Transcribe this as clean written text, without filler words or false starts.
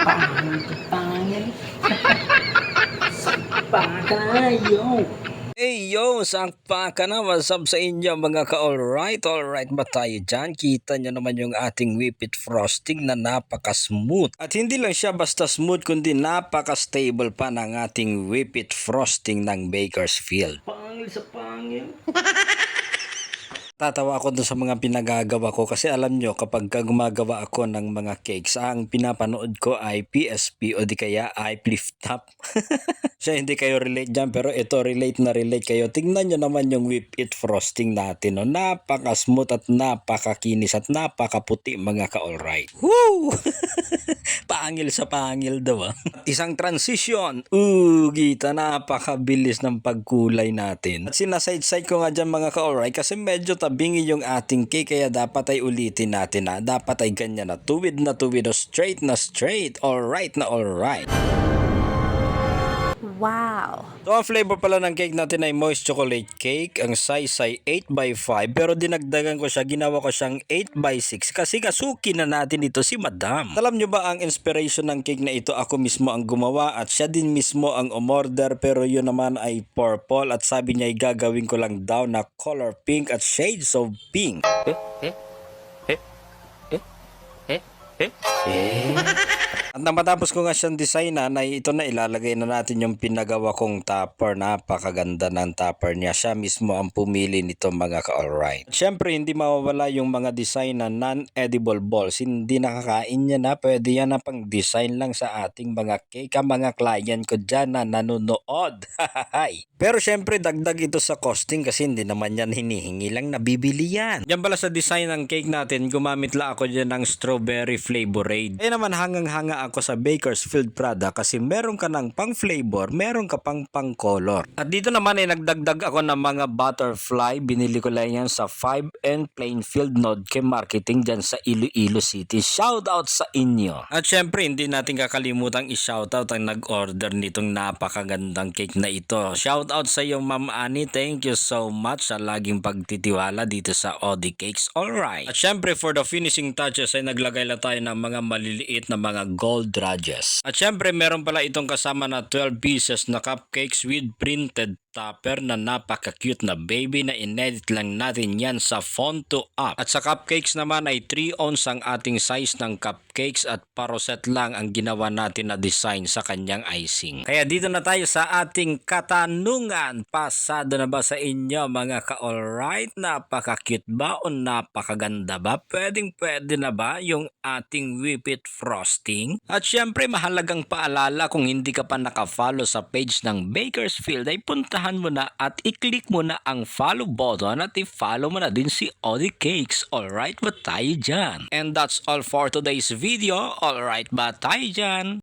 Pangit, pangit. Pa kayo. Hey yo, sakpa ka na, what's up sa inyo mga ka-alright? Alright ba tayo dyan? Kita nyo naman yung ating whipped frosting na napaka-smooth. At hindi lang siya basta smooth, kundi napaka-stable pa ng ating whipped frosting ng Bakersfield. Pangil sa pangil. Tatawa ako dun sa mga pinagagawa ko kasi alam nyo kapag gumagawa ako ng mga cakes, ang pinapanood ko ay PSP o di kaya ay flip top. Siya hindi kayo relate dyan pero ito relate na relate kayo. Tingnan nyo naman yung whipped frosting natin. No? Napaka-smooth at napakakinis at napakaputi mga ka-alright. Woo! Pangil sa pangil daw ah. Isang transition. Kita napakabilis ng pagkulay natin. At sinaside-side ko nga dyan mga ka-alright kasi medyo tabingi yung ating cake kaya dapat ay ulitin natin na. Dapat ay ganyan na tuwid o straight na straight. Alright na alright. Wow! So ang flavor pala ng cake natin ay moist chocolate cake. Ang size ay 8x5 pero dinagdagan ko siya, ginawa ko siyang 8x6 kasi kasuki na natin ito si Madam. Alam nyo ba ang inspiration ng cake na ito ako mismo ang gumawa at siya din mismo ang umorder pero yun naman ay purple at sabi niya ay gagawin ko lang daw na color pink at shades of pink. At nang matapos ko nga siyang designan ay ito na ilalagay na natin yung pinagawa kong topper. Napakaganda ng topper niya. Siya mismo ang pumili nito mga ka-alright. Siyempre hindi mawawala yung mga design na non-edible balls. Hindi nakakain niya na. Pwede yan na pang design lang sa ating mga cake. Ang mga client ko dyan na nanonood. Pero siyempre dagdag ito sa costing kasi hindi naman yan hinihingi lang, nabibili yan. Yan pala sa design ng cake natin, gumamit lang ako dyan ng strawberry flavorade. Kaya naman hangang-hanga ako sa Bakersfield product kasi meron ka ng pang flavor, meron ka pang color. At dito naman ay nagdagdag ako ng mga butterfly. Binili ko lang yan sa 5N Plainfield Nodke Marketing dyan sa Iloilo City. Shout out sa inyo. At syempre hindi natin kakalimutang i-shoutout ang nag-order nitong napakagandang cake na ito. Shout out sa iyo Ma'am Annie. Thank you so much sa laging pagtitiwala dito sa Odi Cakes. Alright. At syempre for the finishing touches ay naglagay lang tayo ng mga maliliit na mga gold ridges. At syempre meron pala itong kasama na 12 pieces na cupcakes with printed topper na napaka-cute na baby na inedit lang natin yan sa font to up. At sa cupcakes naman ay 3 ounce ang ating size ng cupcakes at paroset lang ang ginawa natin na design sa kanyang icing. Kaya dito na tayo sa ating katanungan. Pasado na ba sa inyo mga ka-alright? Napaka-cute ba o napakaganda ba? Pwede na ba yung ating whipped frosting? At syempre mahalagang paalala kung hindi ka pa naka-follow sa page ng Bakersfield ay puntahan mo na at i-click mo na ang follow button at i-follow mo na din si Odi Cakes. Alright ba tayo dyan? And that's all for today's video. Alright ba tayo dyan?